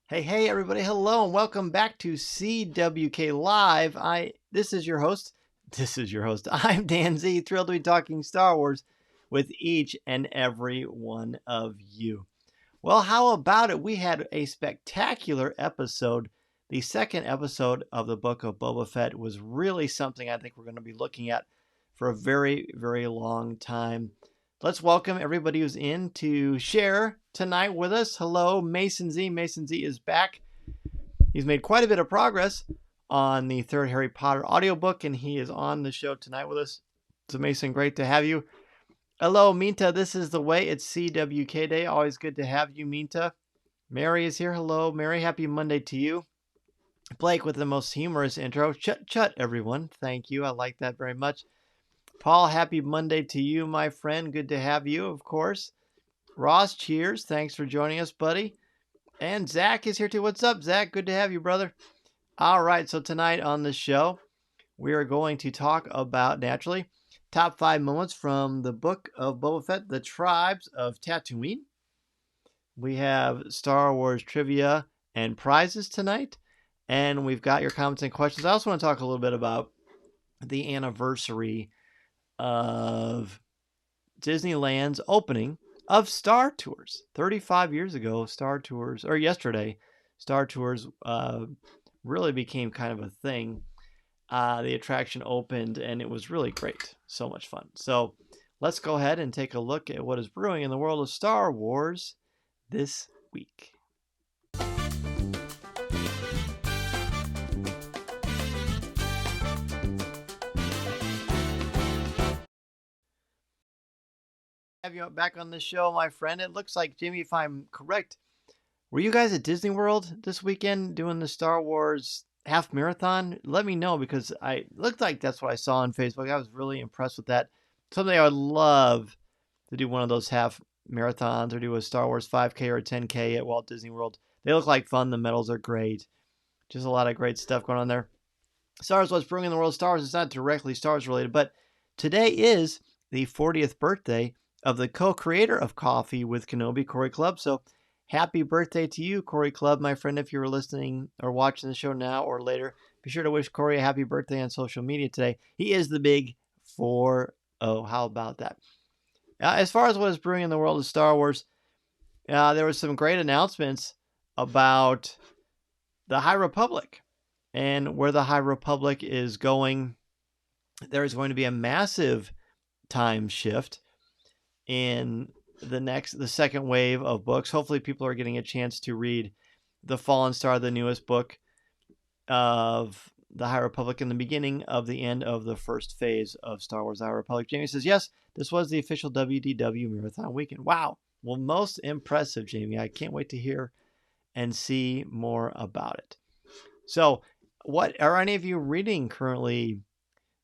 Hey everybody, hello and welcome back to CWK Live. This is your host. I'm Dan Z, thrilled to be talking Star Wars with each and every one of you. Well, how about it? We had a spectacular episode. The second episode of the Book of Boba Fett was really something I think we're going to be looking at for a very, very long time. Let's welcome everybody who's in to share tonight with us. Hello, Mason Z. Mason Z is back. He's made quite a bit of progress on the third Harry Potter audiobook, and he is on the show tonight with us. So, Mason, great to have you. Hello, Minta. This is the way. It's CWK Day. Always good to have you, Minta. Mary is here. Hello, Mary. Happy Monday to you. Blake with the most humorous intro. Chut, everyone. Thank you. I like that very much. Paul, happy Monday to you, my friend. Good to have you, of course. Ross, cheers. Thanks for joining us, buddy. And Zach is here too. What's up, Zach? Good to have you, brother. All right, so tonight on the show, we are going to talk about, naturally, top 5 moments from the Book of Boba Fett, the Tribes of Tatooine. We have Star Wars trivia and prizes tonight. And we've got your comments and questions. I also want to talk a little bit about the anniversary of Disneyland's opening of Star Tours. 35 years ago, yesterday, Star Tours really became kind of a thing. The attraction opened, and it was really great. So much fun. So let's go ahead and take a look at what is brewing in the world of Star Wars this week. Have you back on the show, my friend. It looks like, Jimmy, if I'm correct, were you guys at Disney World this weekend doing the Star Wars half marathon? Let me know, because it looked like that's what I saw on Facebook. I was really impressed with that. Someday I would love to do one of those half marathons or do a Star Wars 5K or a 10K at Walt Disney World. They look like fun. The medals are great. Just a lot of great stuff going on there. Star Wars, what's brewing in the world of Star Wars. It's not directly Star Wars related, but today is the 40th birthday of the co-creator of Coffee with Kenobi, Corey Clubb. So happy birthday to you, Corey Clubb, my friend. If you were listening or watching the show now or later, be sure to wish Corey a happy birthday on social media today. He is the big 4-0. How about that? As far as what is brewing in the world of Star Wars, there was some great announcements about the High Republic and where the High Republic is going. There is going to be a massive time shift in the second wave of books. Hopefully people are getting a chance to read The Fallen Star, the newest book of the High Republic, in the beginning of the end of the first phase of Star Wars: The High Republic. Jamie says, yes, this was the official WDW Marathon weekend. Wow. Well, most impressive, Jamie. I can't wait to hear and see more about it. So what are any of you reading currently?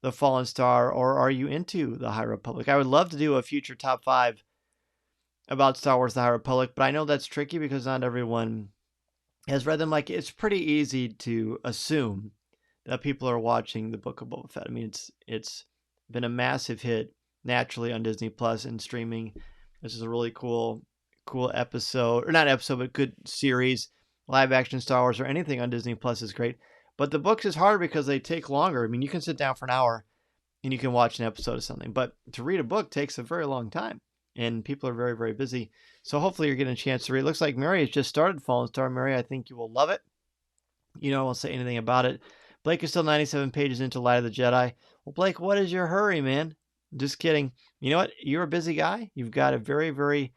The Fallen Star, or are you into the High Republic? I would love to do a future top 5 about Star Wars: The High Republic, but I know that's tricky because not everyone has read them. Like, it's pretty easy to assume that people are watching the Book of Boba Fett. I mean, it's been a massive hit naturally on Disney Plus and streaming. This is a really cool episode, or not episode, but good series. Live action Star Wars or anything on Disney Plus is great. But the books is harder because they take longer. I mean, you can sit down for an hour and you can watch an episode of something, but to read a book takes a very long time, and people are very, very busy. So hopefully you're getting a chance to read. It looks like Mary has just started Fallen Star. Mary, I think you will love it. I won't say anything about it. Blake is still 97 pages into Light of the Jedi. Well, Blake, what is your hurry, man? Just kidding. You know what? You're a busy guy. You've got a very, very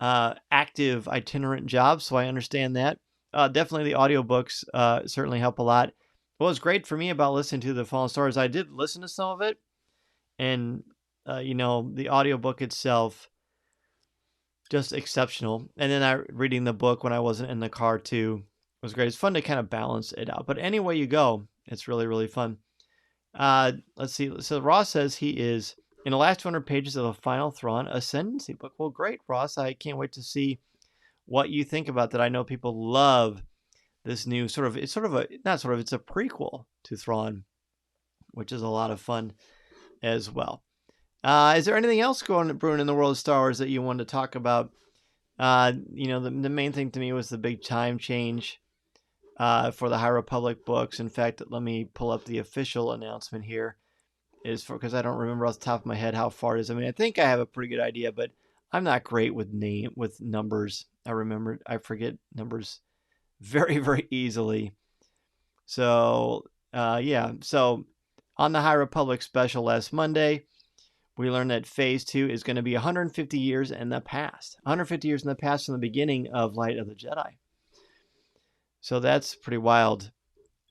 active itinerant job, so I understand that. Definitely the audiobooks certainly help a lot. What was great for me about listening to The Fallen Star is I did listen to some of it, and the audiobook itself, just exceptional. And then reading the book when I wasn't in the car too was great. It's fun to kind of balance it out. But anyway you go, it's really, really fun. Let's see. So Ross says he is in the last 200 pages of the final Thrawn Ascendancy book. Well, great, Ross. I can't wait to see what you think about that. I know people love this new it's a prequel to Thrawn, which is a lot of fun as well. Is there anything else brewing in the world of Star Wars that you wanted to talk about? The main thing to me was the big time change for the High Republic books. In fact, let me pull up the official announcement here. Because I don't remember off the top of my head how far it is. I mean, I think I have a pretty good idea, but I'm not great with numbers. I forget numbers very, very easily. So, yeah. So, on the High Republic special last Monday, we learned that Phase 2 is going to be 150 years in the past. 150 years in the past from the beginning of Light of the Jedi. So that's pretty wild.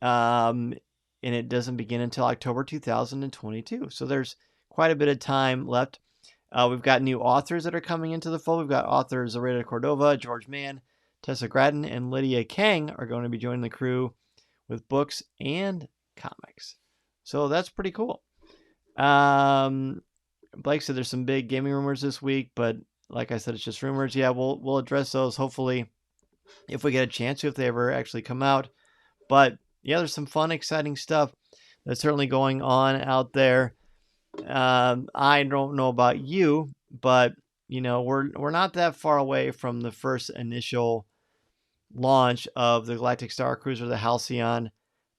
And it doesn't begin until October 2022. So there's quite a bit of time left. We've got new authors that are coming into the fold. We've got authors Zoraida Cordova, George Mann, Tessa Gratton, and Lydia Kang are going to be joining the crew with books and comics. So that's pretty cool. Blake said there's some big gaming rumors this week, but like I said, it's just rumors. Yeah, we'll address those hopefully if we get a chance to, if they ever actually come out. But yeah, there's some fun, exciting stuff that's certainly going on out there. I don't know about you, but we're not that far away from the first initial launch of the Galactic Star Cruiser, the Halcyon.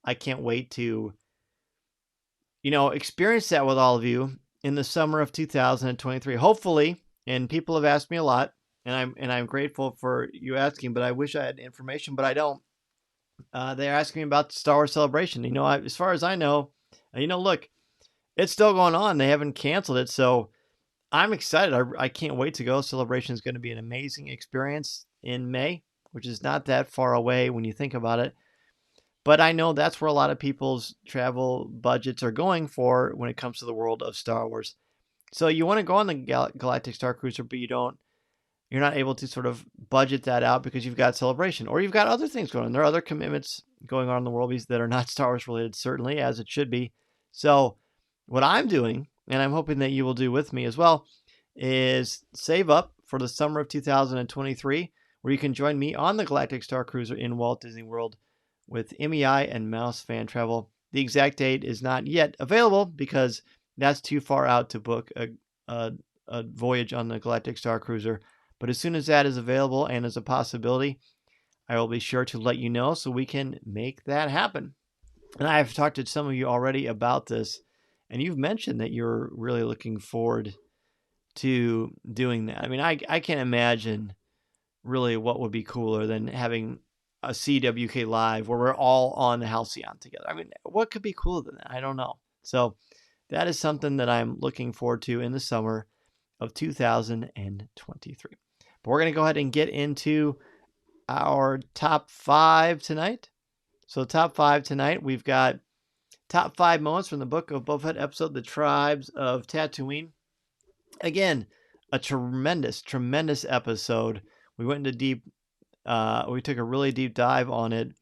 I can't wait to experience that with all of you in the summer of 2023. Hopefully, and people have asked me a lot, and I'm grateful for you asking, but I wish I had information, but I don't. They're asking me about the Star Wars Celebration. As far as I know, look, it's still going on. They haven't canceled it, so I'm excited. I can't wait to go. Celebration is going to be an amazing experience in May, which is not that far away when you think about it. But I know that's where a lot of people's travel budgets are going for when it comes to the world of Star Wars. So you want to go on the Galactic Star Cruiser, but you're not able to sort of budget that out because you've got Celebration or you've got other things going on. There are other commitments going on in the world that are not Star Wars related, certainly, as it should be. So what I'm doing, and I'm hoping that you will do with me as well, is save up for the summer of 2023, where you can join me on the Galactic Star Cruiser in Walt Disney World with MEI and Mouse Fan Travel. The exact date is not yet available because that's too far out to book a voyage on the Galactic Star Cruiser. But as soon as that is available and is a possibility, I will be sure to let you know so we can make that happen. And I have talked to some of you already about this, and you've mentioned that you're really looking forward to doing that. I mean, I can't imagine really what would be cooler than having a CWK live where we're all on the Halcyon together. I mean, what could be cooler than that? I don't know. So that is something that I'm looking forward to in the summer of 2023. But we're going to go ahead and get into our top 5 tonight. So top 5 tonight, we've got top 5 moments from the Book of Boba Fett episode, The Tribes of Tatooine. Again, a tremendous, tremendous episode. We went into we took a really deep dive on it.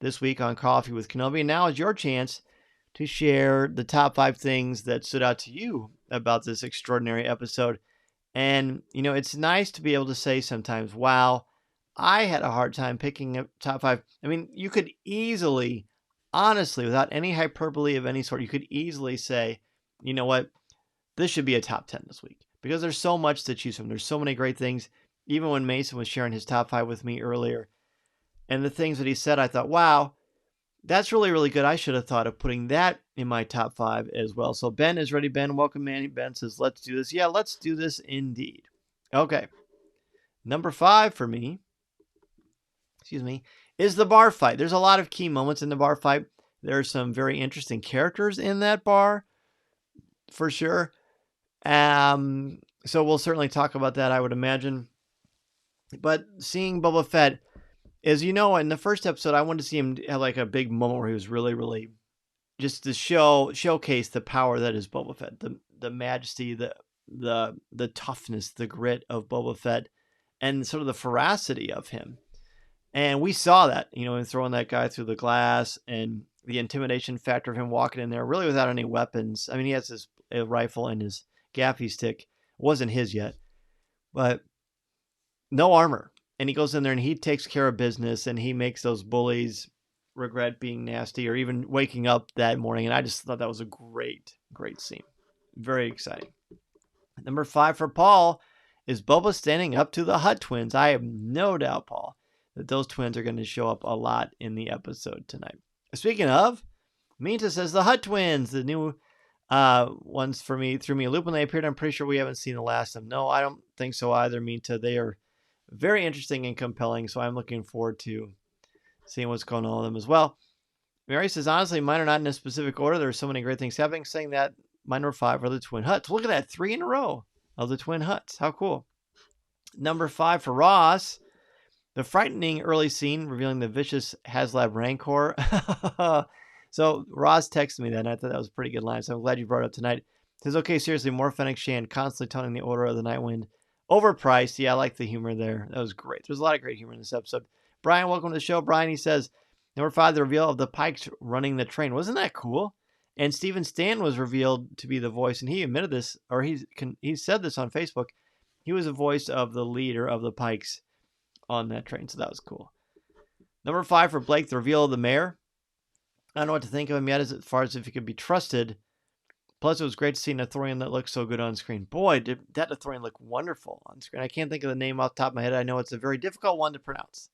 this week on Coffee with Kenobi. And now is your chance to share the top 5 things that stood out to you about this extraordinary episode. And, it's nice to be able to say sometimes, wow, I had a hard time picking a top 5. I mean, you could easily, honestly, without any hyperbole of any sort, you could easily say, you know what, this should be a top 10 this week. Because there's so much to choose from. There's so many great things. Even when Mason was sharing his top 5 with me earlier, and the things that he said, I thought, wow, that's really, really good. I should have thought of putting that in my top 5 as well. So Ben is ready. Ben, welcome, man. Ben says, let's do this. Yeah, let's do this indeed. Okay. Number 5 for me, is the bar fight. There's a lot of key moments in the bar fight. There are some very interesting characters in that bar, for sure. So we'll certainly talk about that, I would imagine. But seeing Boba Fett, as you know, in the first episode, I wanted to see him have like a big moment where he was really, really just to showcase the power that is Boba Fett, the majesty, the toughness, the grit of Boba Fett, and sort of the ferocity of him. And we saw that, in throwing that guy through the glass and the intimidation factor of him walking in there really without any weapons. I mean, he has his rifle and his gaffy stick. It wasn't his yet, but no armor. And he goes in there and he takes care of business and he makes those bullies regret being nasty or even waking up that morning. And I just thought that was a great, great scene. Very exciting. Number 5 for Paul is Boba standing up to the Hutt twins. I have no doubt, Paul, that those twins are going to show up a lot in the episode tonight. Speaking of, Minta says the Hutt twins, the new ones for me, threw me a loop when they appeared. I'm pretty sure we haven't seen the last of them. No, I don't think so either, Minta. They are very interesting and compelling, so I'm looking forward to seeing what's going on with them as well. Mary says, honestly, mine are not in a specific order. There are so many great things happening. Saying that, my number 5 are the twin Hutts. Look at that, 3 in a row of the twin Hutts. How cool. Number 5 for Ross, the frightening early scene revealing the vicious HasLab Rancor. So Ross texted me that, and I thought that was a pretty good line, so I'm glad you brought it up tonight. He says, okay, seriously, more Fennec Shand constantly telling the Order of the Night Wind. Overpriced. Yeah, I like the humor there. That was great. There's a lot of great humor in this episode. Brian, welcome to the show. Brian, he says, number 5, the reveal of the Pikes running the train. Wasn't that cool? And Stephen Stan was revealed to be the voice, and he admitted this, or he said this on Facebook. He was the voice of the leader of the Pikes on that train, so that was cool. Number 5 for Blake, the reveal of the mayor. I don't know what to think of him yet as far as if he could be trusted. Plus, it was great to see an Ithorian that looked so good on screen. Boy, did that Ithorian look wonderful on screen. I can't think of the name off the top of my head. I know it's a very difficult one to pronounce.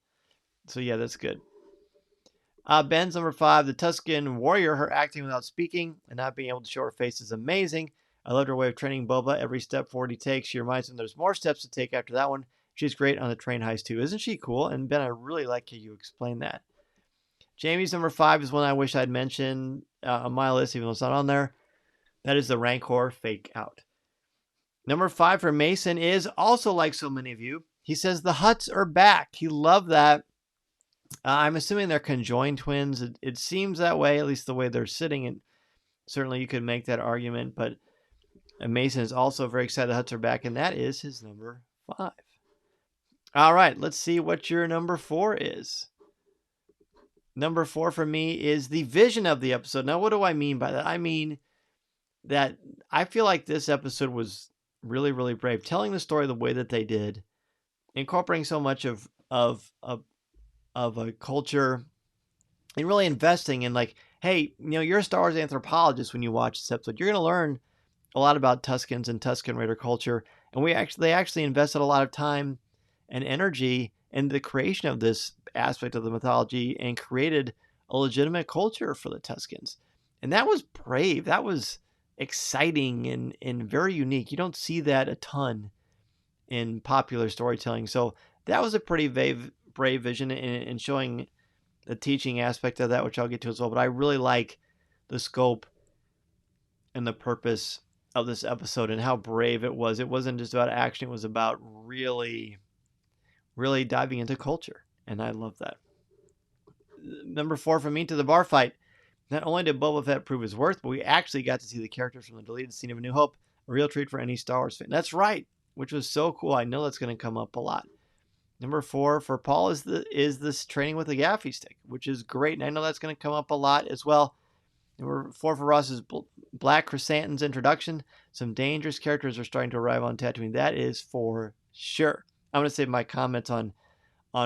So, yeah, that's good. Ben's number 5, the Tusken warrior, her acting without speaking and not being able to show her face is amazing. I loved her way of training Boba. Every step forward he takes, she reminds him there's more steps to take after that one. She's great on the train heist, too. Isn't she cool? And, Ben, I really like how you explain that. Jamie's number 5 is one I wish I'd mentioned on my list, even though it's not on there. That is the Rancor fake out. Number 5 for Mason is also like so many of you. He says the Hutts are back. He loved that. I'm assuming they're conjoined twins. It seems that way, at least the way they're sitting. And certainly you could make that argument. But Mason is also very excited the Hutts are back. And that is his number 5. All right, let's see what your number 4 is. Number 4 for me is the vision of the episode. Now, what do I mean by that? I mean that I feel like this episode was really, really brave. Telling the story the way that they did, incorporating so much of a culture, and really investing in like, hey, you're a Star Wars anthropologist when you watch this episode. You're going to learn a lot about Tuskens and Tusken Raider culture. And they actually invested a lot of time and energy in the creation of this aspect of the mythology and created a legitimate culture for the Tuskens. And that was brave. That was exciting and very unique. You don't see that a ton in popular storytelling. So that was a pretty brave vision in showing the teaching aspect of that, which I'll get to as well. But I really like the scope and the purpose of this episode and how brave it was. It wasn't just about action. It was about really, really diving into culture. And I love that. Number 4 for me, to the bar fight. Not only did Boba Fett prove his worth, but we actually got to see the characters from the deleted scene of A New Hope. A real treat for any Star Wars fan. That's right, which was so cool. I know that's going to come up a lot. Number 4 for Paul is this training with a gaffy stick, which is great, and I know that's going to come up a lot as well. Number 4 for Ross is Black Chrysanthemum's introduction. Some dangerous characters are starting to arrive on Tatooine. That is for sure. I'm going to save my comments on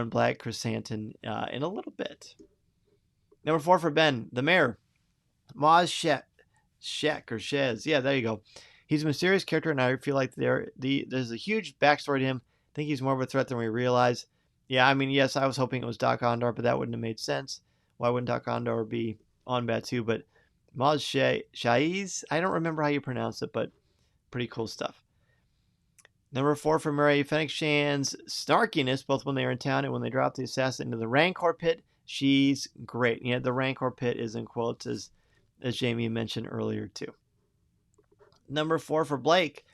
Black Chrysanthemum in a little bit. Number 4 for Ben, the mayor, Maz Shek or Shez. Yeah, there you go. He's a mysterious character, and I feel like there's a huge backstory to him. I think he's more of a threat than we realize. Yeah, I mean, yes, I was hoping it was Doc Ondar, but that wouldn't have made sense. Why wouldn't Doc Ondar be on Batuu? But Maz Shaiz, I don't remember how you pronounce it, but pretty cool stuff. Number 4 for Murray, Fennec Shan's snarkiness, both when they are in town and when they drop the assassin into the Rancor pit. She's great. Yeah, the Rancor pit is in quotes, as Jamie mentioned earlier, too. Number 4 for Blake,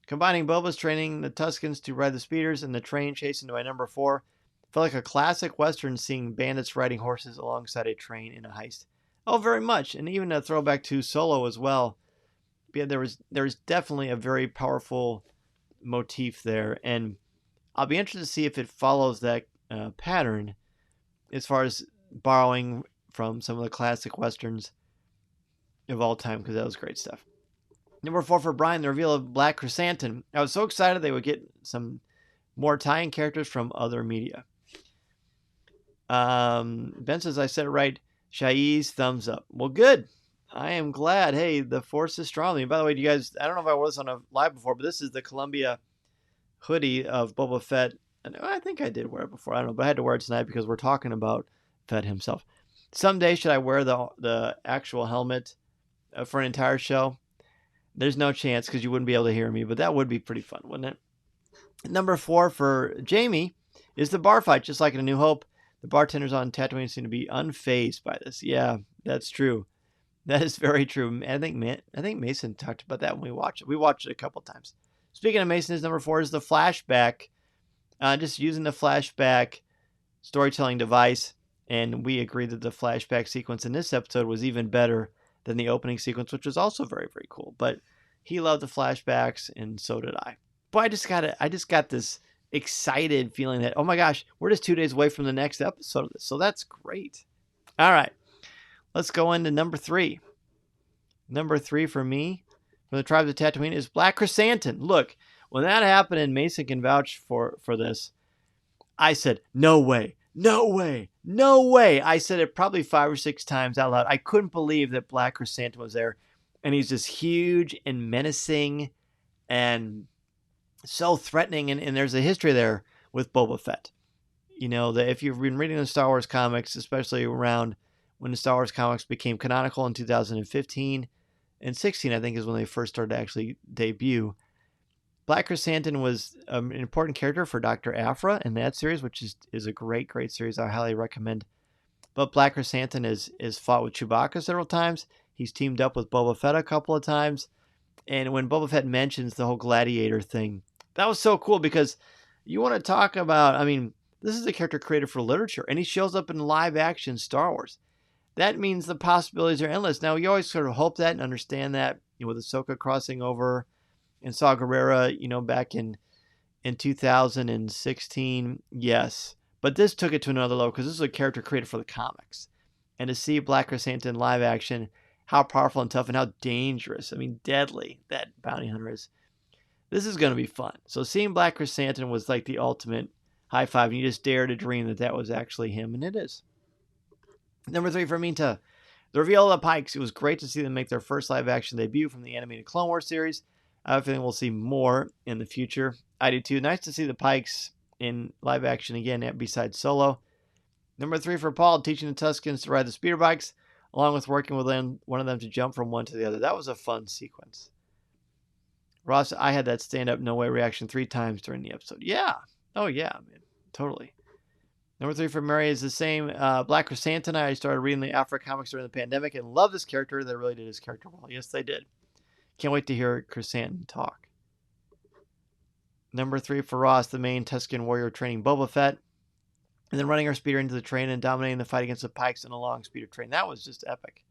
combining Boba's training the Tuskens to ride the speeders and the train chase into my number 4. Felt like a classic Western seeing bandits riding horses alongside a train in a heist. Oh, very much. And even a throwback to Solo as well. Yeah, there was definitely a very powerful motif there, and I'll be interested to see if it follows that pattern as far as borrowing from some of the classic Westerns of all time, because that was great stuff. Number 4 for Brian, the reveal of Black Chrysanthemum. I was so excited they would get some more tie-in characters from other media. Ben says I said it right. Shaiz, thumbs up. Well, good. I am glad. Hey, the force is strong. And by the way, you guys, I don't know if I was on a live before, but this is the Columbia hoodie of Boba Fett. And I think I did wear it before. I don't know, but I had to wear it tonight because we're talking about Fett himself. Someday, should I wear the actual helmet for an entire show? There's no chance because you wouldn't be able to hear me, but that would be pretty fun, wouldn't it? Number 4 for Jamie is the bar fight. Just like in A New Hope, the bartenders on Tatooine seem to be unfazed by this. Yeah, that's true. That is very true. I think Mason talked about that when we watched it. We watched it a couple times. Speaking of Mason, his number 4 is the flashback. Just using the flashback storytelling device, and we agreed that the flashback sequence in this episode was even better than the opening sequence, which was also very, very cool. But he loved the flashbacks, and so did I. But I just got this excited feeling that, oh my gosh, we're just 2 days away from the next episode of this. So that's great. All right. Let's go into number 3. Number 3 for me, from the Tribes of Tatooine, is Black Chrysanthemum. Look, when that happened, and Mason can vouch for this, I said, no way, no way, no way. I said it probably 5 or 6 times out loud. I couldn't believe that Black Chrysanthemum was there. And he's just huge and menacing and so threatening. And there's a history there with Boba Fett. You know, that if you've been reading the Star Wars comics, especially around when the Star Wars comics became canonical in 2015 and 16, I think is when they first started to actually debut. Black Chrysanthemum was an important character for Dr. Aphra in that series, which is a great, great series. I highly recommend. But Black Chrysanthemum is fought with Chewbacca several times. He's teamed up with Boba Fett a couple of times. And when Boba Fett mentions the whole gladiator thing, that was so cool because you want to talk about, I mean, this is a character created for literature, and he shows up in live action Star Wars. That means the possibilities are endless. Now, you always sort of hope that and understand that, you know, with Ahsoka crossing over and Saw Gerrera, you know, back in 2016, yes. But this took it to another level because this is a character created for the comics. And to see Black Chrysanthemum in live action, how powerful and tough and how dangerous, I mean, deadly that bounty hunter is. This is going to be fun. So seeing Black Chrysanthemum was like the ultimate high five, and you just dare to dream that that was actually him, and it is. Number 3 for Minta, the reveal of the Pikes. It was great to see them make their first live-action debut from the animated Clone Wars series. I have a feeling we'll see more in the future. I do too. Nice to see the Pikes in live action again, besides Solo. Number 3 for Paul, teaching the Tuskens to ride the speeder bikes, along with working with one of them to jump from one to the other. That was a fun sequence. Ross, I had that stand-up no way reaction 3 times during the episode. Yeah. Oh, yeah, man. Totally. Number 3 for Mary is the same. Black Chrysanthemum. I started reading the Afro comics during the pandemic and love this character. They really did his character well. Yes, they did. Can't wait to hear Chrysanthemum talk. Number 3 for Ross, the main Tusken warrior training Boba Fett, and then running our speeder into the train and dominating the fight against the Pikes in a long speeder train. That was just epic.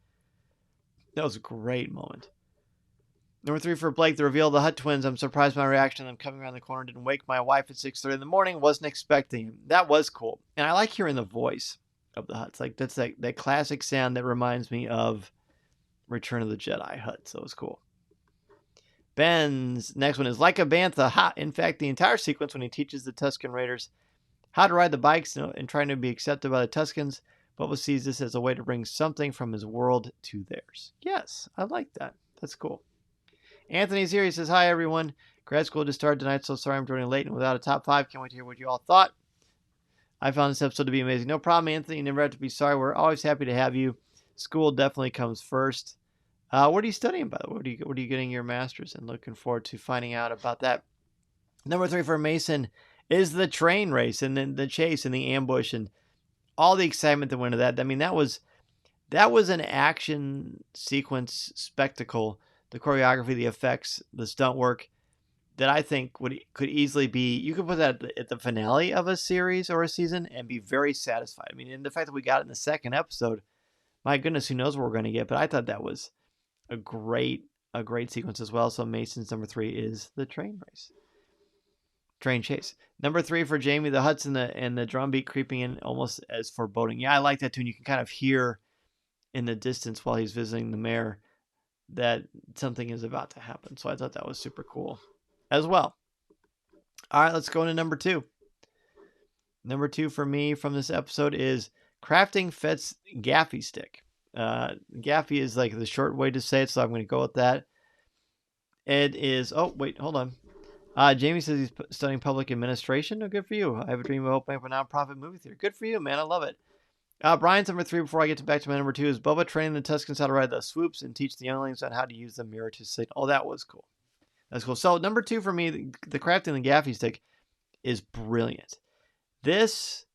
That was a great moment. Number 3 for Blake, the reveal of the Hutt twins. I'm surprised by my reaction to them coming around the corner. Didn't wake my wife at 6:30 in the morning. Wasn't expecting him. That was cool. And I like hearing the voice of the Hutts. Like, that's that classic sound that reminds me of Return of the Jedi Hutt. So it was cool. Ben's next one is like a bantha. Ha! In fact, the entire sequence when he teaches the Tusken Raiders how to ride the bikes and trying to be accepted by the Tuskens, Boba sees this as a way to bring something from his world to theirs. Yes, I like that. That's cool. Anthony's here. He says, hi, everyone. Grad school just started tonight, so sorry I'm joining late and without a top 5. Can't wait to hear what you all thought. I found this episode to be amazing. No problem, Anthony. You never have to be sorry. We're always happy to have you. School definitely comes first. What are you studying, by the way? What are you getting your master's in? Looking forward to finding out about that. Number 3 for Mason is the train race and then the chase and the ambush and all the excitement that went into that. I mean, that was an action sequence spectacle. The choreography, the effects, the stunt work that I think could easily be, you could put that at the finale of a series or a season and be very satisfied. I mean, and the fact that we got it in the second episode, my goodness, who knows what we're going to get. But I thought that was a great sequence as well. So Mason's number 3 is the train race. Train chase. Number 3 for Jamie, the Hutts and the drum beat creeping in almost as foreboding. Yeah, I like that tune. You can kind of hear in the distance while he's visiting the mayor that something is about to happen. So I thought that was super cool as well. All right, let's go into number 2. Number 2 for me from this episode is crafting Fett's gaffy stick. Gaffy is like the short way to say it, so I'm going to go with that. It is, oh, wait, hold on. Jamie says he's studying public administration. Oh, good for you. I have a dream of opening up a nonprofit movie theater. Good for you, man. I love it. Brian's number 3, before I get back to my number 2, is Boba training the Tuskens how to ride the swoops and teach the younglings on how to use the mirror to signal. Oh, that was cool. That's cool. So number 2 for me, the crafting the gaffy stick is brilliant. This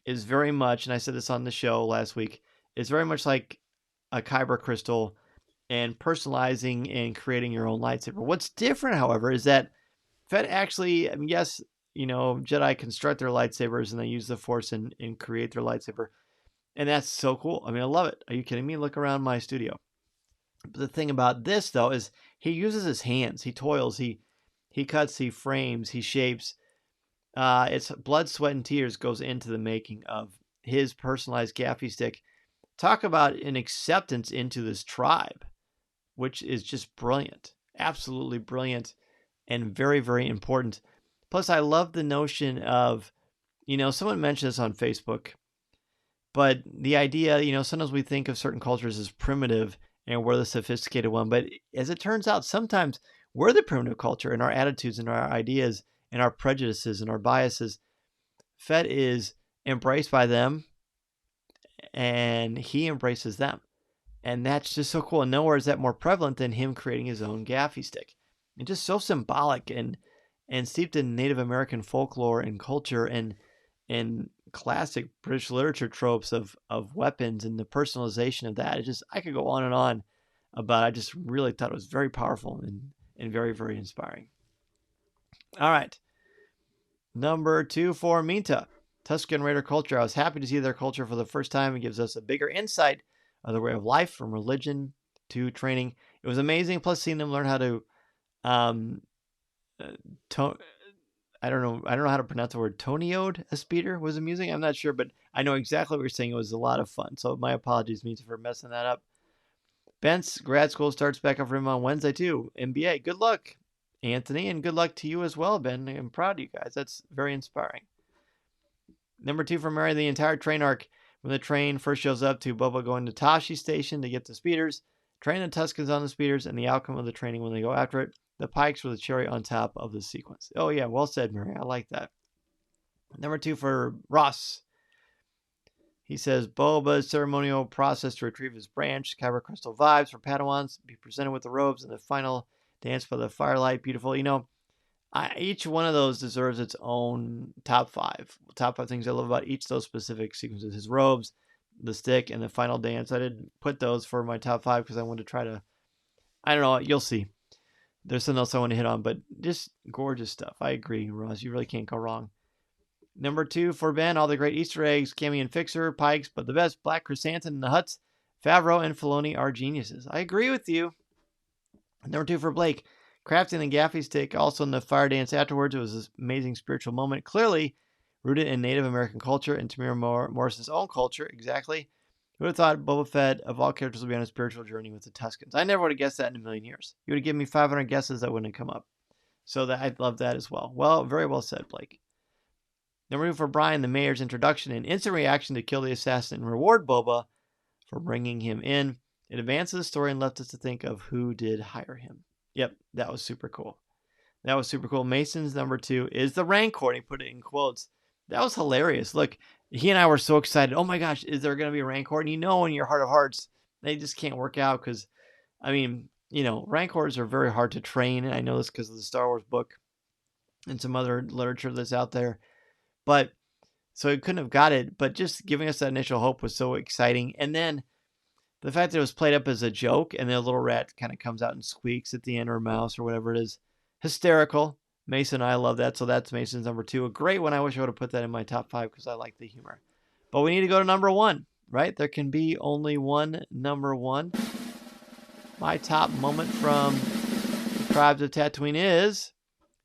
is very much, and I said this on the show last week, it's very much like a kyber crystal and personalizing and creating your own lightsaber. What's different, however, is that Fett actually, I mean, yes, Jedi construct their lightsabers and they use the Force and create their lightsaber. And that's so cool. I mean, I love it. Are you kidding me? Look around my studio. But the thing about this, though, is he uses his hands. He toils. He cuts. He frames. He shapes. It's blood, sweat, and tears goes into the making of his personalized gaffy stick. Talk about an acceptance into this tribe, which is just brilliant. Absolutely brilliant and very, very important. Plus, I love the notion of, someone mentioned this on Facebook, but the idea, sometimes we think of certain cultures as primitive and we're the sophisticated one. But as it turns out, sometimes we're the primitive culture in our attitudes and our ideas and our prejudices and our biases. Fett is embraced by them and he embraces them. And that's just so cool. And nowhere is that more prevalent than him creating his own gaffy stick. It's just so symbolic and steeped in Native American folklore and culture and classic British literature tropes of weapons and the personalization of that. I could go on and on about it. I just really thought it was very powerful and very, very inspiring. All right. Number 2 for Minta. Tusken Raider culture. I was happy to see their culture for the first time. It gives us a bigger insight of their way of life, from religion to training. It was amazing. Plus, seeing them learn how to, I don't know how to pronounce the word Toniode a speeder was amusing. I'm not sure, but I know exactly what you're saying. It was a lot of fun. So my apologies, Minta, for messing that up. Ben's grad school starts back up for him on Wednesday too. MBA. Good luck, Anthony, and good luck to you as well, Ben. I'm proud of you guys. That's very inspiring. Number 2 for Mary, the entire train arc. When the train first shows up to Boba going to Tashi Station to get the speeders, train the Tuskens on the speeders, and the outcome of the training when they go after it. The pikes were the cherry on top of the sequence. Oh, yeah, well said, Mary. I like that. Number 2 for Ross. He says, Boba's ceremonial process to retrieve his branch, kyber crystal vibes for Padawans, be presented with the robes, and the final dance by the firelight. Beautiful. Each one of those deserves its own top 5. Top 5 things I love about each of those specific sequences. His robes, the stick, and the final dance. I didn't put those for my top 5 because I wanted to try to, I don't know, you'll see. There's something else I want to hit on, but just gorgeous stuff. I agree, Ross. You really can't go wrong. Number 2 for Ben, all the great Easter eggs, Cammy and Fixer, Pikes, but the best, Black Chrysanthemum and the Hutts, Favreau and Filoni are geniuses. I agree with you. Number 2 for Blake, crafting the gaffy stick, also in the fire dance afterwards. It was this amazing spiritual moment, clearly rooted in Native American culture and Tamir Morrison's own culture. Exactly. Who would have thought Boba Fett, of all characters, would be on a spiritual journey with the Tuscans? I never would have guessed that in a million years. You would have given me 500 guesses that wouldn't have come up. So that I'd love that as well. Well, very well said, Blake. Number 2 for Brian, the mayor's introduction and instant reaction to kill the assassin and reward Boba for bringing him in. It advances the story and left us to think of who did hire him. Yep, that was super cool. That was super cool. Mason's number 2 is the Rancor. And he put it in quotes. That was hilarious. Look, he and I were so excited. Oh my gosh, is there going to be a Rancor? And you know, in your heart of hearts, they just can't work out because, I mean, you know, Rancors are very hard to train. And I know this because of the Star Wars book and some other literature that's out there. But so he couldn't have got it. But just giving us that initial hope was so exciting. And then the fact that it was played up as a joke and the little rat kind of comes out and squeaks at the end, or a mouse or whatever it is. Hysterical. Mason, I love that. So that's Mason's number 2. A great one. I wish I would have put that in my top 5 because I like the humor. But we need to go to number 1, right? There can be only one number 1. My top moment from the Tribes of Tatooine is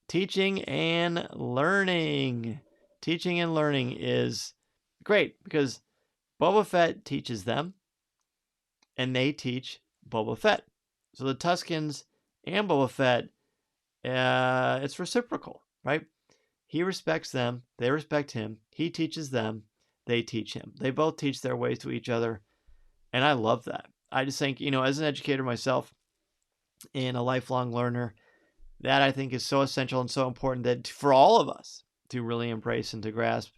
teaching and learning. Teaching and learning is great because Boba Fett teaches them and they teach Boba Fett. So the Tuskens and Boba Fett, it's reciprocal, right? He respects them. They respect him. He teaches them. They teach him. They both teach their ways to each other. And I love that. I just think, you know, as an educator myself and a lifelong learner, that I think is so essential and so important that for all of us to really embrace and to grasp.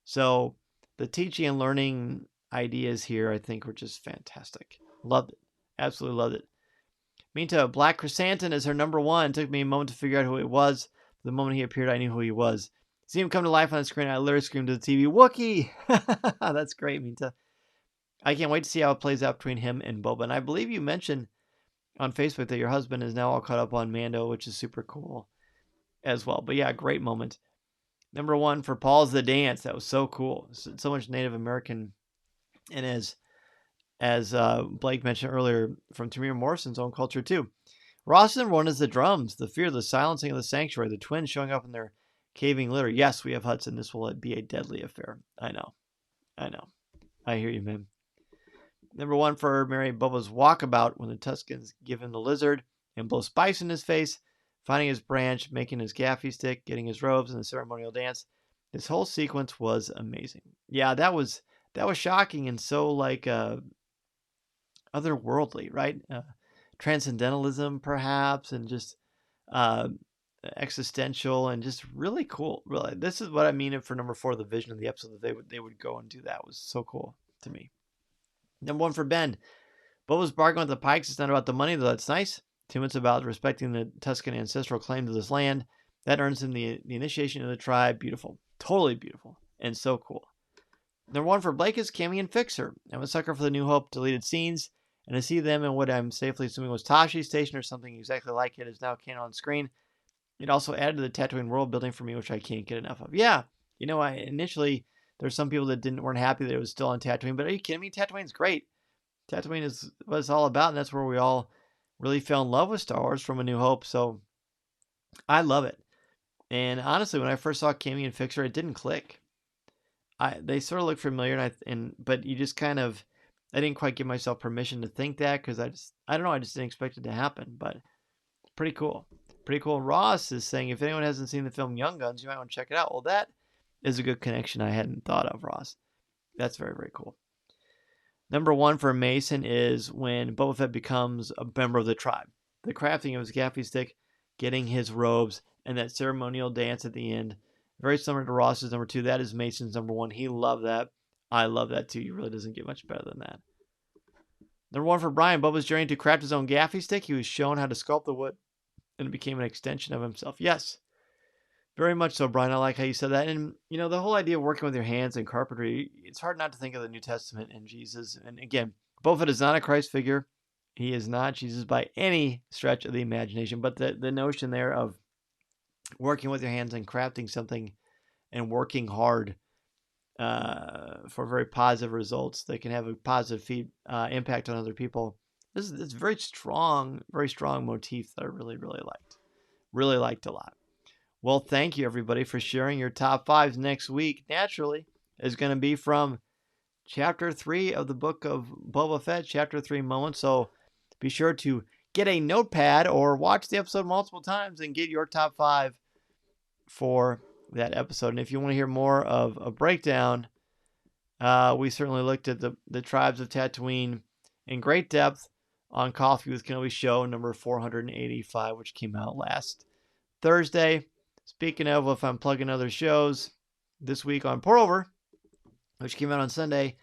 So the teaching and learning ideas here, I think, were just fantastic. Loved it. Absolutely loved it. Minta, Black Chrysanthemum is her number 1. It took me a moment to figure out who it was. The moment he appeared, I knew who he was. See him come to life on the screen, I literally screamed to the TV, Wookiee! That's great, Minta. I can't wait to see how it plays out between him and Boba. And I believe you mentioned on Facebook that your husband is now all caught up on Mando, which is super cool as well. But yeah, great moment. Number 1 for Paul's The Dance. That was so cool. So much Native American. And as Blake mentioned earlier, from Tamir Morrison's own culture too. Ross number 1 is the drums, the fear, the silencing of the sanctuary, the twins showing up in their caving litter. Yes, we have Hudson. This will be a deadly affair. I know. I hear you, man. Number 1 for Mary Boba's walkabout when the Tuskens give him the lizard and blow spice in his face, finding his branch, making his gaffy stick, getting his robes, and the ceremonial dance. This whole sequence was amazing. Yeah, that was shocking and so like otherworldly, right? Transcendentalism, perhaps, and just existential and just really cool. Really, this is what I mean for number 4, the vision of the episode that they would go and do that. It was so cool to me. Number 1 for Ben. Boba's bargain with the Pikes is not about the money, though that's nice. 2, it's about respecting the Tusken ancestral claim to this land. That earns him the initiation of the tribe. Beautiful. Totally beautiful. And so cool. Number 1 for Blake is Cammy and Fixer. I'm a sucker for the New Hope deleted scenes. And to see them in what I'm safely assuming was Tashi Station or something exactly like it is now canon on screen. It also added to the Tatooine world building for me, which I can't get enough of. Yeah, you know, initially there's some people that weren't happy that it was still on Tatooine, but are you kidding me? Tatooine's great. Tatooine is what it's all about, and that's where we all really fell in love with Star Wars from A New Hope. So I love it. And honestly, when I first saw Cammy and Fixer, it didn't click. They sort of look familiar, but you just kind of, I didn't quite give myself permission to think that because I don't know, I just didn't expect it to happen. But pretty cool. Pretty cool. Ross is saying, if anyone hasn't seen the film Young Guns, you might want to check it out. Well, that is a good connection I hadn't thought of, Ross. That's very, very cool. Number 1 for Mason is when Boba Fett becomes a member of the tribe. The crafting of his gaffy stick, getting his robes, and that ceremonial dance at the end. Very similar to Ross's number 2. That is Mason's number 1. He loved that. I love that too. He really doesn't get much better than that. Number 1 for Brian. Boba's journey to craft his own gaffy stick. He was shown how to sculpt the wood, and it became an extension of himself. Yes, very much so, Brian. I like how you said that. And, you know, the whole idea of working with your hands and carpentry, it's hard not to think of the New Testament and Jesus. And again, Boba Fett is not a Christ figure. He is not Jesus by any stretch of the imagination. But the notion there of working with your hands and crafting something and working hard for very positive results that can have a positive impact on other people This is very strong motif that I really liked. Really liked a lot. Well, thank you everybody for sharing your top fives. Next week, naturally, is going to be from Chapter 3 of the Book of Boba Fett, Chapter 3 moments. So be sure to get a notepad or watch the episode multiple times and get your top 5 for that episode. And if you want to hear more of a breakdown, we certainly looked at the Tribes of Tatooine in great depth on Coffee with Kenobi show number 485, which came out last Thursday. Speaking of, if I'm plugging other shows, this week on Pour Over, which came out on Sunday,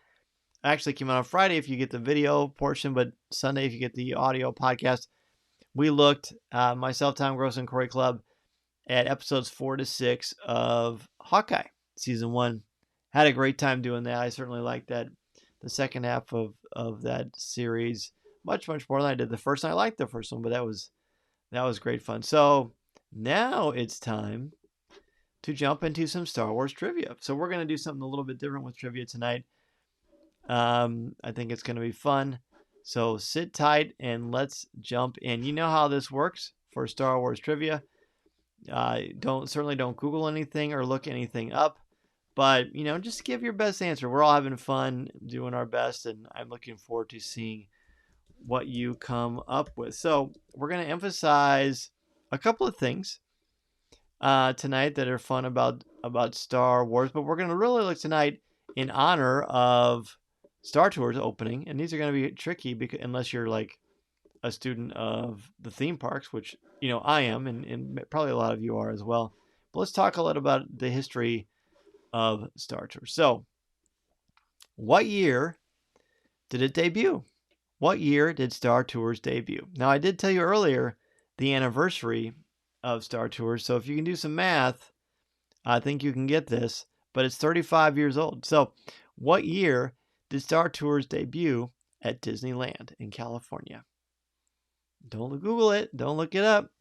actually came out on Friday if you get the video portion, but Sunday if you get the audio podcast, we looked, myself, Tom Gross, and Corey Club, at episodes 4 to 6 of Hawkeye season 1. Had a great time doing that. I certainly liked that, the second half of that series, much more than I did the first one. I liked the first one, but that was great fun. So now it's time to jump into some Star Wars trivia. So we're going to do something a little bit different with trivia tonight. I think it's going to be fun. So sit tight and let's jump in. You know how this works for Star Wars trivia. Certainly don't Google anything or look anything up, but just give your best answer. We're all having fun doing our best, and I'm looking forward to seeing what you come up with. So we're going to emphasize a couple of things tonight that are fun about Star Wars, but we're going to really look tonight in honor of Star Tours opening, and these are going to be tricky because unless you're like a student of the theme parks, which I am, and probably a lot of you are as well. But let's talk a little about the history of Star Tours. So, what year did it debut? What year did Star Tours debut? Now, I did tell you earlier the anniversary of Star Tours, so if you can do some math, I think you can get this, but it's 35 years old. So, what year did Star Tours debut at Disneyland in California? Don't Google it. Don't look it up.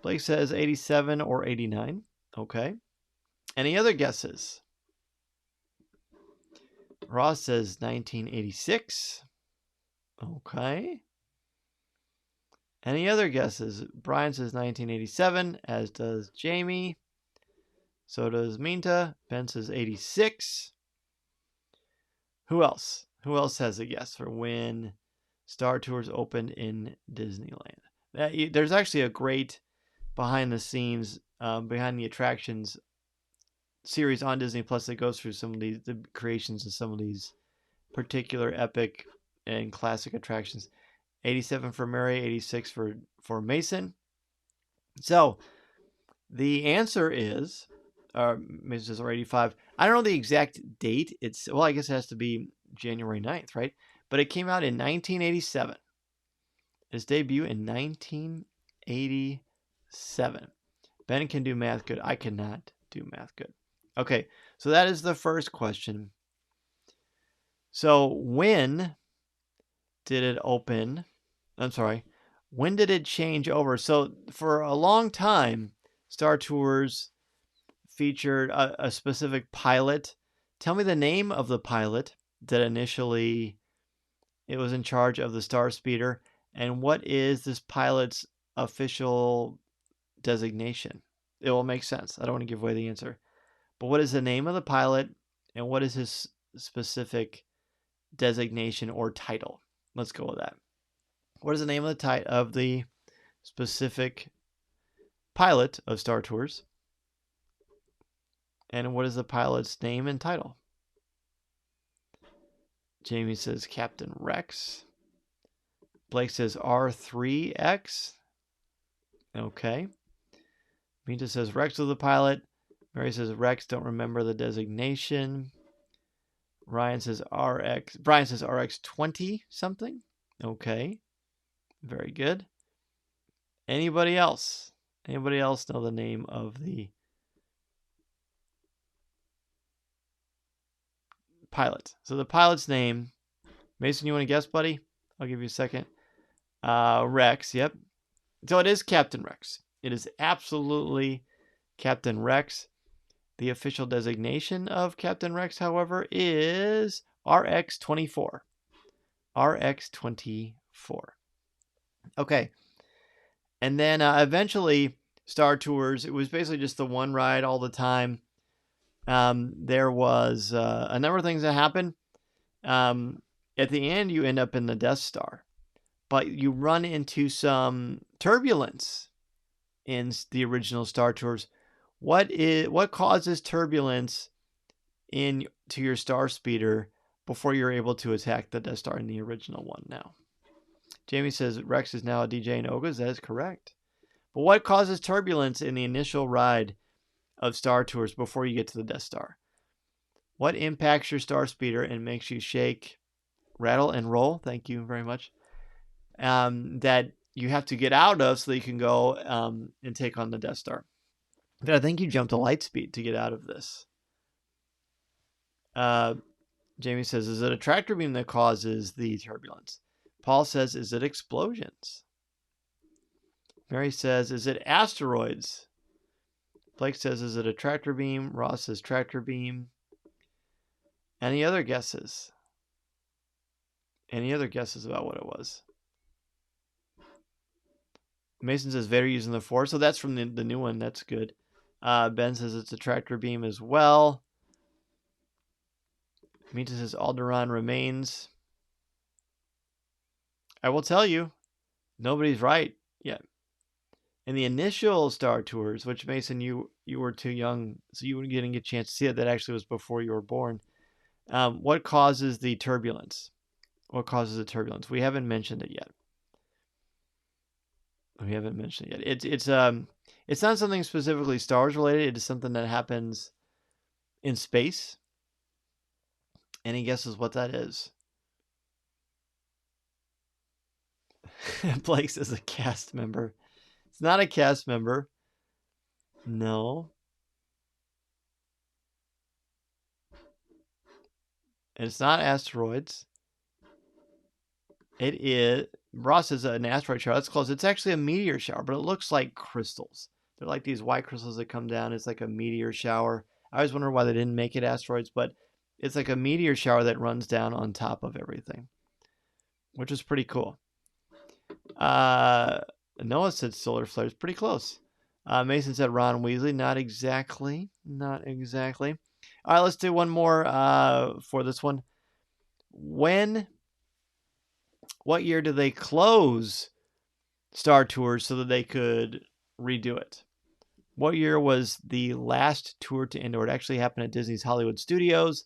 Blake says 87 or 89. Okay. Any other guesses? Ross says 1986. Okay. Any other guesses? Brian says 1987, as does Jamie. So does Minta. Ben says 86. Who else? Who else has a guess for when Star Tours opened in Disneyland? There's actually a great behind the scenes, behind the attractions series on Disney Plus that goes through some of the creations of some of these particular epic and classic attractions. 87 for Mary, 86 for Mason. So the answer is, Mason says, or 85. I don't know the exact date. I guess it has to be January 9th, right? But it came out in 1987. Its debut in 1987. Ben can do math good. I cannot do math good. Okay, so that is the first question. So when did it open? I'm sorry. When did it change over? So for a long time, Star Tours featured a specific pilot. Tell me the name of the pilot that initially it was in charge of the Star Speeder, and what is this pilot's official designation? It will make sense. I don't want to give away the answer. But what is the name of the pilot, and what is his specific designation or title? Let's go with that. What is the name of the specific pilot of Star Tours? And what is the pilot's name and title? Jamie says Captain Rex. Blake says R3X. Okay. Minta says Rex was the pilot. Mary says Rex, don't remember the designation. Ryan says RX. Brian says RX20 something. Okay. Very good. Anybody else? Anybody else know the name of the pilot? So the pilot's name, Mason, you want to guess, buddy? I'll give you a second. Rex, yep. So it is Captain Rex. It is absolutely Captain Rex. The official designation of Captain Rex, however, is RX-24. RX-24. 4. Okay. And then eventually, Star Tours, it was basically just the one ride all the time. There was a number of things that happened. At the end, you end up in the Death Star, but you run into some turbulence in the original Star Tours. What causes turbulence to your star speeder before you're able to attack the Death Star in the original one? Now, Jamie says Rex is now a DJ in Oga's. That is correct. But what causes turbulence in the initial ride of Star Tours before you get to the Death Star? What impacts your star speeder and makes you shake, rattle, and roll? Thank you very much. That you have to get out of so that you can go and take on the Death Star. But I think you jumped to light speed to get out of this. Jamie says, is it a tractor beam that causes the turbulence? Paul says, is it explosions? Mary says, is it asteroids? Blake says, is it a tractor beam? Ross says, tractor beam. Any other guesses? Any other guesses about what it was? Mason says, Vader using the Force. So that's from the new one. That's good. Ben says it's a tractor beam as well. Mita says, Alderaan remains. I will tell you, nobody's right yet. In the initial Star Tours, which Mason, you were too young, so you didn't get a chance to see it. That actually was before you were born. What causes the turbulence? What causes the turbulence? We haven't mentioned it yet. It's not something specifically Star Wars related. It is something that happens in space. Any guesses what that is? Blake says a cast member. It's not a cast member. No. And it's not asteroids. It is. Ross is an asteroid shower. That's close. It's actually a meteor shower, but it looks like crystals. They're like these white crystals that come down. It's like a meteor shower. I always wonder why they didn't make it asteroids, but it's like a meteor shower that runs down on top of everything, which is pretty cool. Noah said solar flares. Pretty close. Mason said Ron Weasley. Not exactly. Not exactly. All right, let's do one more for this one. What year did they close Star Tours so that they could redo it? What year was the last tour to Endor? It actually happened at Disney's Hollywood Studios,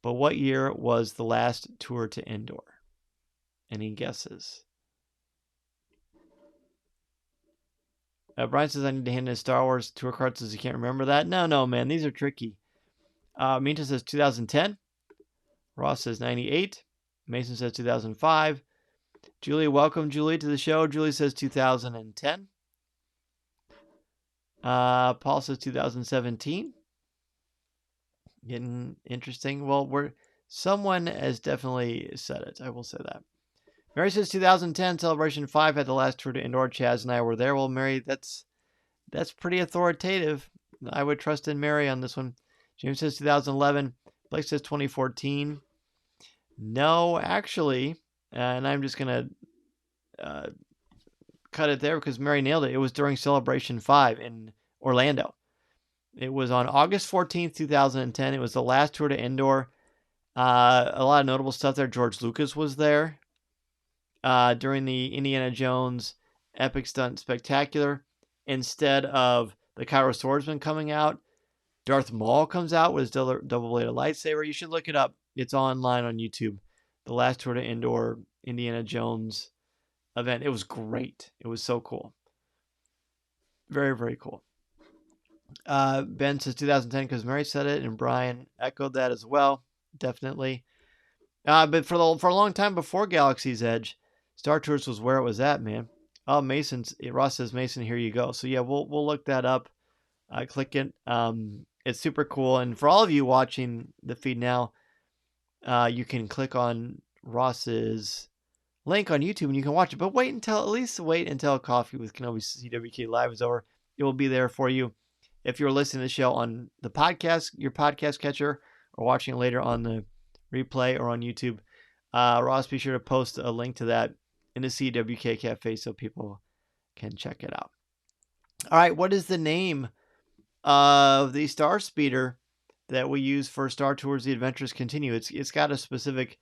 but what year was the last tour to Endor? Any guesses? Brian says I need to hand in Star Wars tour cards as you can't remember that. No, man, these are tricky. Minta says 2010. Ross says 98. Mason says 2005. Julie, welcome, Julie, to the show. Julie says 2010. Paul says 2017. Getting interesting. Well, someone has definitely said it. I will say that. Mary says 2010 Celebration 5 had the last tour to Endor. Chaz and I were there. Well, Mary, that's pretty authoritative. I would trust in Mary on this one. James says 2011. Blake says 2014. No, actually, and I'm just going to cut it there because Mary nailed it. It was during Celebration 5 in Orlando. It was on August 14th, 2010. It was the last tour to Endor. A lot of notable stuff there. George Lucas was there during the Indiana Jones Epic Stunt Spectacular. Instead of the Cairo Swordsman coming out, Darth Maul comes out with his double-bladed lightsaber. You should look it up. It's online on YouTube. The last tour to Endor, Indiana Jones event. It was great. It was so cool. Very, very cool. Ben says 2010 because Mary said it, and Brian echoed that as well. Definitely. But for a long time before Galaxy's Edge, Star Tours was where it was at, man. Oh, Ross says Mason, here you go. So yeah, we'll look that up. Click it. It's super cool. And for all of you watching the feed now, you can click on Ross's link on YouTube and you can watch it. But wait until Coffee with Kenobi CWK Live is over. It will be there for you. If you're listening to the show on the podcast, your podcast catcher, or watching it later on the replay or on YouTube, Ross, be sure to post a link to that in the CWK Cafe so people can check it out. All right, what is the name of the Star Speeder that we use for Star Tours The Adventures Continue? It's got a specific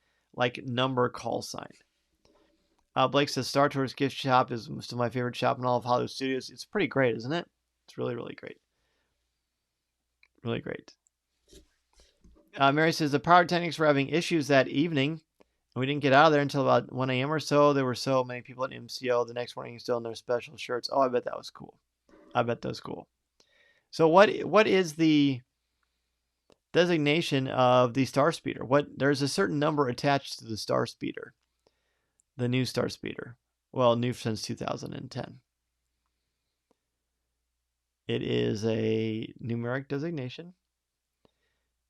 number call sign. Blake says Star Tours gift shop is still my favorite shop in all of Hollywood Studios. It's pretty great, isn't it? It's really, really great. Really great. Mary says the pyrotechnics were having issues that evening, and we didn't get out of there until about 1 a.m. or so. There were so many people at MCO the next morning still in their special shirts. Oh, I bet that was cool. I bet that was cool. So what is the designation of the Star Speeder? There's a certain number attached to the Star Speeder. The new Star Speeder. Well, new since 2010. It is a numeric designation.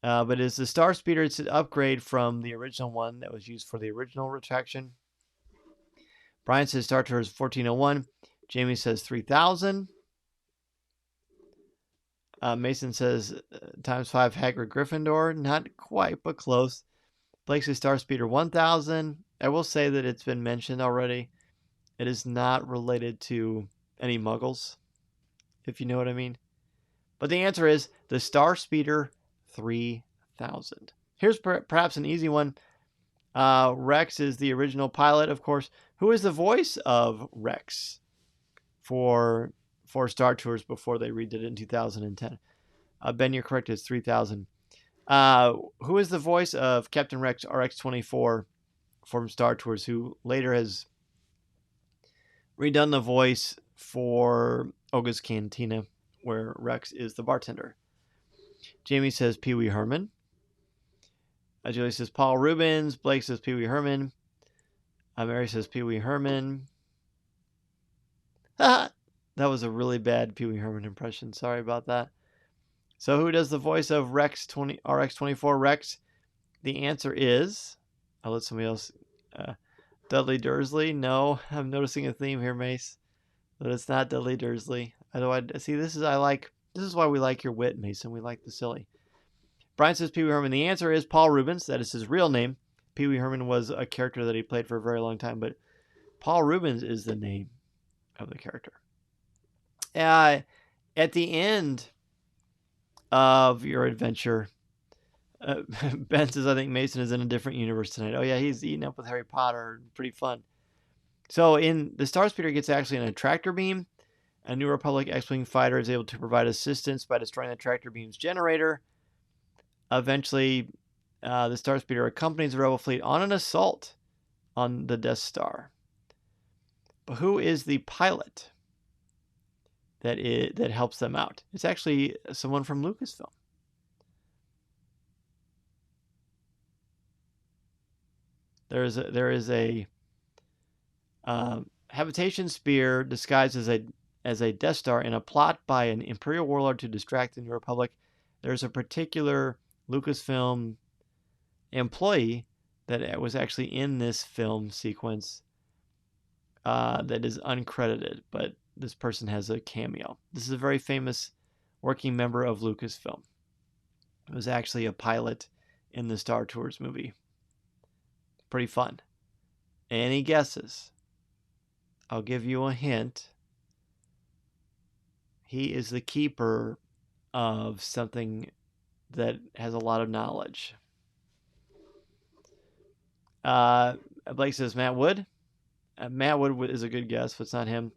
But it's the Star Speeder. It's an upgrade from the original one that was used for the original attraction. Brian says Star Tours 1401. Jamie says 3000. Mason says times 5 Hagrid Gryffindor. Not quite, but close. Blake says Star Speeder 1000. I will say that it's been mentioned already. It is not related to any muggles, if you know what I mean. But the answer is the Star Speeder 3000. Here's perhaps an easy one. Rex is the original pilot, of course. Who is the voice of Rex for Star Tours before they redid it in 2010? Ben, you're correct. It's 3000. Who is the voice of Captain Rex RX-24 from Star Tours, who later has redone the voice for Oga's Cantina, where Rex is the bartender? Jamie says Pee Wee Herman. Julie says Paul Rubens. Blake says Pee Wee Herman. Mary says Pee Wee Herman. That was a really bad Pee Wee Herman impression. Sorry about that. So who does the voice of RX-24 Rex? The answer is, I'll let somebody else. Dudley Dursley. No, I'm noticing a theme here, Mace. But it's not Dudley Dursley. See, this is why we like your wit, Mason. We like the silly. Brian says Pee Wee Herman. The answer is Paul Rubens. That is his real name. Pee Wee Herman was a character that he played for a very long time, but Paul Rubens is the name of the character. At the end of your adventure, Ben says, I think Mason is in a different universe tonight. Oh, yeah, he's eating up with Harry Potter. Pretty fun. So in the Star Speeder gets actually an attractor beam. A New Republic X-Wing fighter is able to provide assistance by destroying the tractor beam's generator. Eventually, the Star Speeder accompanies the Rebel fleet on an assault on the Death Star. But who is the pilot that helps them out? It's actually someone from Lucasfilm. There is a habitation spear disguised as a Death Star in a plot by an Imperial warlord to distract the New Republic. There's a particular Lucasfilm employee that was actually in this film sequence that is uncredited, but this person has a cameo. This is a very famous working member of Lucasfilm. It was actually a pilot in the Star Tours movie. Pretty fun. Any guesses? I'll give you a hint. He is the keeper of something that has a lot of knowledge. Blake says Matt Wood. Matt Wood is a good guess, but it's not him.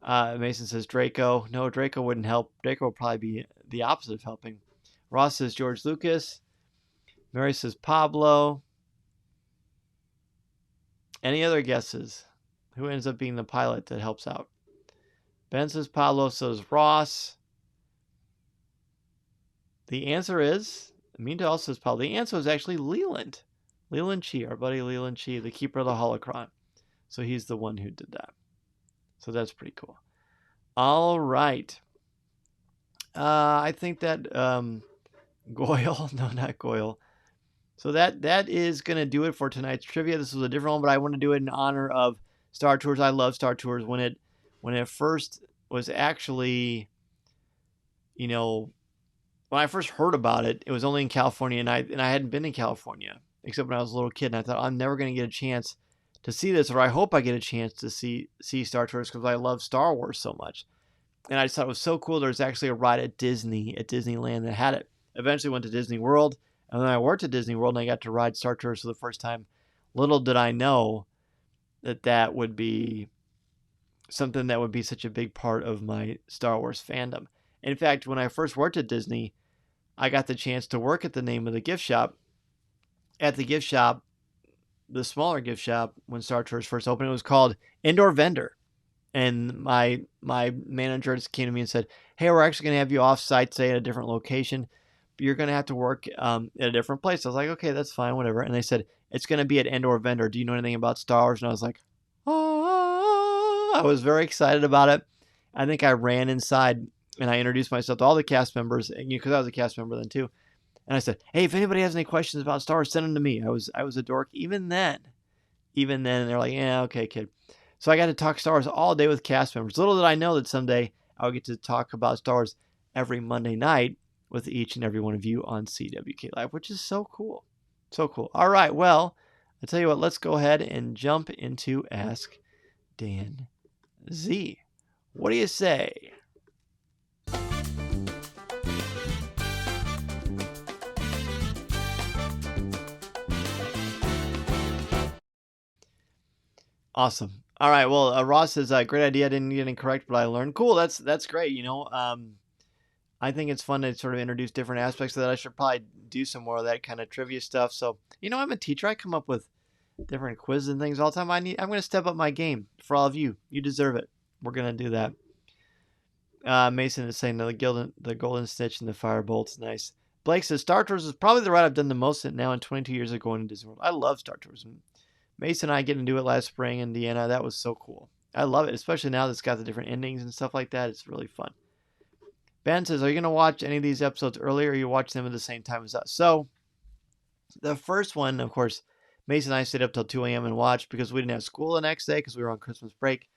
Mason says Draco. No, Draco wouldn't help. Draco would probably be the opposite of helping. Ross says George Lucas. Mary says Pablo. Any other guesses? Who ends up being the pilot that helps out? Ben says Pablo, so does Ross. The answer is, Minto also says Pablo. The answer is actually Leland. Leland Chi, our buddy Leland Chi, the keeper of the holocron. So he's the one who did that. So that's pretty cool. All right. I think that Goyle, no, not Goyle. So that is going to do it for tonight's trivia. This was a different one, but I want to do it in honor of Star Tours. I love Star Tours. When it first was actually, when I first heard about it, it was only in California, and I hadn't been in California except when I was a little kid, and I thought I'm never going to get a chance to see this, or I hope I get a chance to see Star Tours because I love Star Wars so much. And I just thought it was so cool. There's actually a ride at Disneyland that had it. Eventually went to Disney World, and then I worked at Disney World, and I got to ride Star Tours for the first time. Little did I know that would be something that would be such a big part of my Star Wars fandom. In fact, when I first worked at Disney, I got the chance to work at the name of the gift shop. At the gift shop, the smaller gift shop, when Star Tours first opened, it was called Indoor Vendor. And my manager just came to me and said, "Hey, we're actually going to have you off site, say at a different location, but you're going to have to work at a different place." I was like, "Okay, that's fine, whatever." And they said, "It's going to be at Indoor Vendor. Do you know anything about Star Wars?" And I was like, "Oh!" I was very excited about it. I think I ran inside and I introduced myself to all the cast members, and because I was a cast member then too. And I said, "Hey, if anybody has any questions about Star Wars, send them to me." I was a dork even then. Even then, they're like, "Yeah, okay, kid." So I got to talk Star Wars all day with cast members. Little did I know that someday I would get to talk about Star Wars every Monday night with each and every one of you on CWK Live, which is so cool. So cool. All right, well, I tell you what, let's go ahead and jump into Ask Dan Z. What do you say? Awesome. All right. Well, Ross says, "Great idea. I didn't get it correct, but I learned." Cool. That's great. I think it's fun to sort of introduce different aspects of that. I should probably do some more of that kind of trivia stuff. So, I'm a teacher. I come up with different quizzes and things all the time. I'm going to step up my game for all of you. You deserve it. We're going to do that. Mason is saying the golden snitch and the firebolt's nice. Blake says Star Tours is probably the ride I've done the most now in 22 years of going to Disney World. I love Star Tours. Mason and I getting to do it last spring in Indiana. That was so cool. I love it, especially now that it's got the different endings and stuff like that. It's really fun. Ben says, "Are you going to watch any of these episodes early, or are you watching them at the same time as us?" So, the first one, of course, Mason and I stayed up till 2 a.m. and watched because we didn't have school the next day because we were on Christmas break.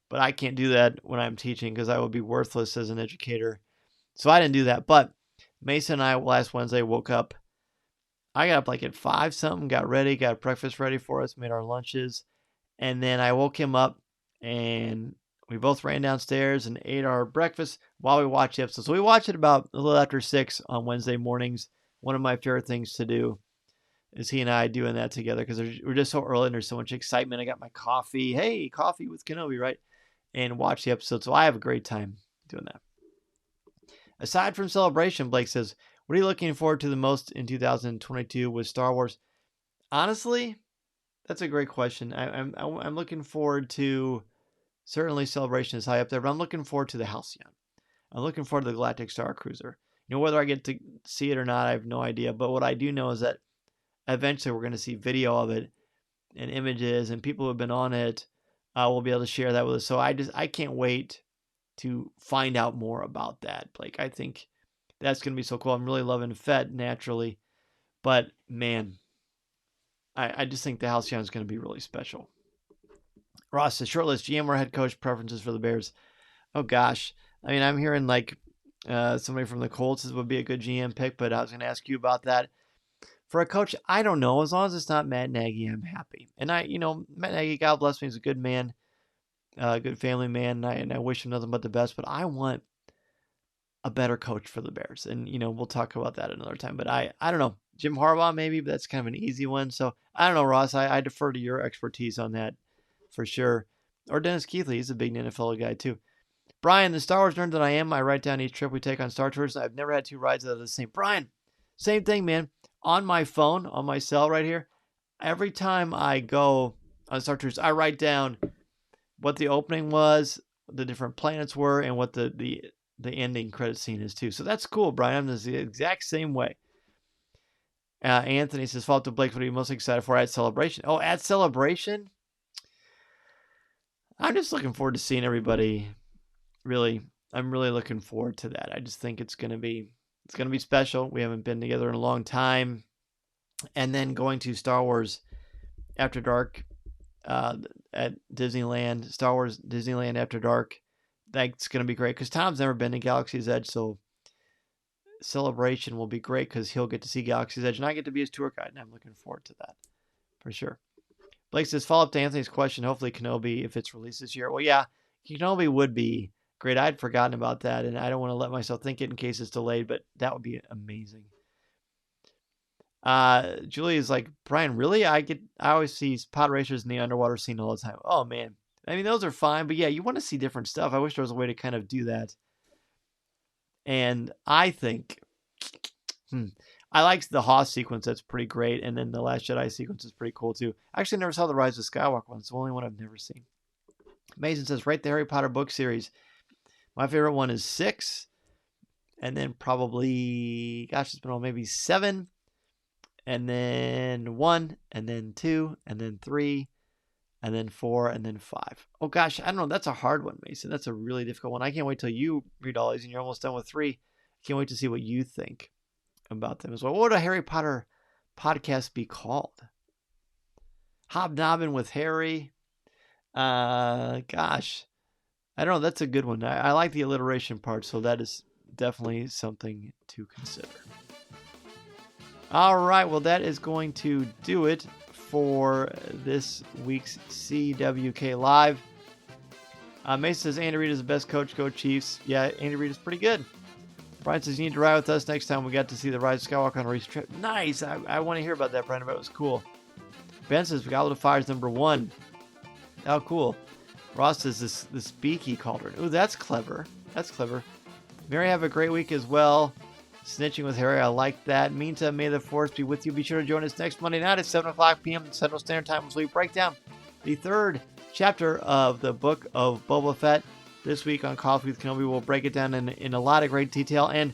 But I can't do that when I'm teaching because I would be worthless as an educator. So I didn't do that. But Mason and I last Wednesday woke up. I got up like at 5 something, got ready, got breakfast ready for us, made our lunches. And then I woke him up and we both ran downstairs and ate our breakfast while we watched the episode. So we watched it about a little after 6 on Wednesday mornings. One of my favorite things to do is he and I doing that together because we're just so early and there's so much excitement. I got my coffee. Hey, coffee with Kenobi, right? And watch the episode. So I have a great time doing that. Aside from Celebration, Blake says, "What are you looking forward to the most in 2022 with Star Wars?" Honestly, that's a great question. I'm looking forward to, certainly Celebration is high up there, but I'm looking forward to the Halcyon. I'm looking forward to the Galactic Star Cruiser. Whether I get to see it or not, I have no idea. But what I do know is that eventually we're going to see video of it and images, and people who have been on it will be able to share that with us. So I can't wait to find out more about that, Blake. I think that's going to be so cool. I'm really loving Fett naturally, but man, I just think the Halcyon is going to be really special. Ross says, "Shortlist GM or head coach preferences for the Bears." Oh gosh, I mean, I'm hearing like somebody from the Colts would be a good GM pick, but I was going to ask you about that. For a coach, I don't know. As long as it's not Matt Nagy, I'm happy. And Matt Nagy, God bless me, he's a good man, good family man, and I wish him nothing but the best. But I want a better coach for the Bears, and we'll talk about that another time. But I don't know, Jim Harbaugh maybe, but that's kind of an easy one. So I don't know, Ross. I defer to your expertise on that for sure. Or Dennis Keithley, he's a big NFL guy too. Brian, the Star Wars nerd that I am, I write down each trip we take on Star Tours. I've never had 2 rides that are the same. Brian, same thing, man. On my phone, on my cell right here, every time I go on Star Tours, I write down what the opening was, what the different planets were, and what the ending credit scene is too. So that's cool, Brian. I'm the exact same way. Anthony says, "Follow up to Blake, what are you most excited for at Celebration?" Oh, at Celebration? I'm just looking forward to seeing everybody. Really, I'm really looking forward to that. I just think it's gonna be special. We haven't been together in a long time, and then going to Star Wars After Dark at Disneyland, Star Wars Disneyland After Dark. That's gonna be great because Tom's never been to Galaxy's Edge, so Celebration will be great because he'll get to see Galaxy's Edge, and I get to be his tour guide, and I'm looking forward to that for sure. Blake says, follow up to Anthony's question. Hopefully Kenobi, if it's released this year. Well, yeah, Kenobi would be great. I'd forgotten about that, and I don't want to let myself think it in case it's delayed, but that would be amazing. Julie is like, Brian, really? I always see pod racers in the underwater scene all the time. Oh, man. I mean, those are fine, but yeah, you want to see different stuff. I wish there was a way to kind of do that. And I think, I like the Hoth sequence. That's pretty great. And then the Last Jedi sequence is pretty cool, too. I actually never saw the Rise of Skywalker one. It's the only one I've never seen. Mason says, rate the Harry Potter book series. My favorite one is 6. And then probably, gosh, it's been on maybe 7. And then 1. And then 2. And then 3. And then 4. And then 5. Oh, gosh, I don't know. That's a hard one, Mason. That's a really difficult one. I can't wait till you read all these and you're almost done with 3. I can't wait to see what you think about them as well. What would a Harry Potter podcast be called? Hobnobbing with Harry. Gosh, I don't know. That's a good one. I like the alliteration part, so that is definitely something to consider. All right, well, that is going to do it for this week's CWK Live. Mason says, Andy Reid is the best coach. Go Chiefs. Yeah, Andy Reid is pretty good. Brian says, you need to ride with us next time we got to see the Rise of Skywalker on a recent trip. Nice. I want to hear about that, Brian. But it was cool. Ben says, Goblet of Fire is number 1. Oh, cool. Ross says, this beaky cauldron. Ooh, that's clever. That's clever. Mary, have a great week as well. Snitching with Harry, I like that. Meantime, may the Force be with you. Be sure to join us next Monday night at 7 o'clock p.m. Central Standard Time as we break down the 3rd chapter of the Book of Boba Fett. This week on Coffee with Kenobi, we'll break it down in a lot of great detail. And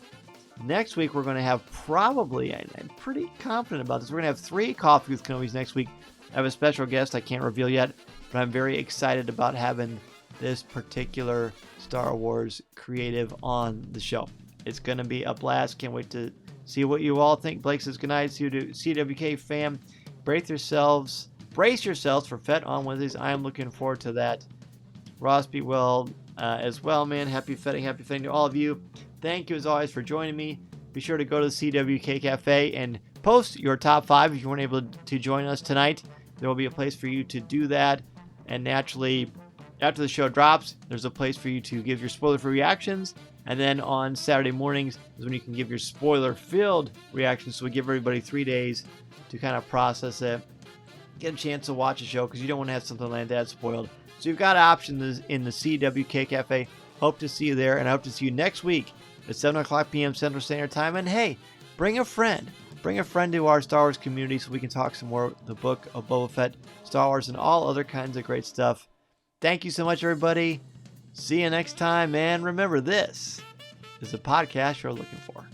next week, we're going to have probably, I'm pretty confident about this, we're going to have 3 Coffee with Kenobis next week. I have a special guest I can't reveal yet, but I'm very excited about having this particular Star Wars creative on the show. It's going to be a blast. Can't wait to see what you all think. Blake says, good night, CWK fam. Brace yourselves for Fett on Wednesdays. I am looking forward to that. Ross, be well as well, man. Happy fetting to all of you. Thank you, as always, for joining me. Be sure to go to the CWK Cafe and post your top 5 if you weren't able to join us tonight. There will be a place for you to do that. And naturally, after the show drops, there's a place for you to give your spoiler-free reactions. And then on Saturday mornings is when you can give your spoiler-filled reactions. So we give everybody 3 days to kind of process it, get a chance to watch a show because you don't want to have something like that spoiled. So you've got options in the CWK Cafe. Hope to see you there, and I hope to see you next week at 7 o'clock p.m. Central Standard Time. And hey, bring a friend. Bring a friend to our Star Wars community so we can talk some more the Book of Boba Fett, Star Wars, and all other kinds of great stuff. Thank you so much, everybody. See you next time, and remember, this is the podcast you're looking for.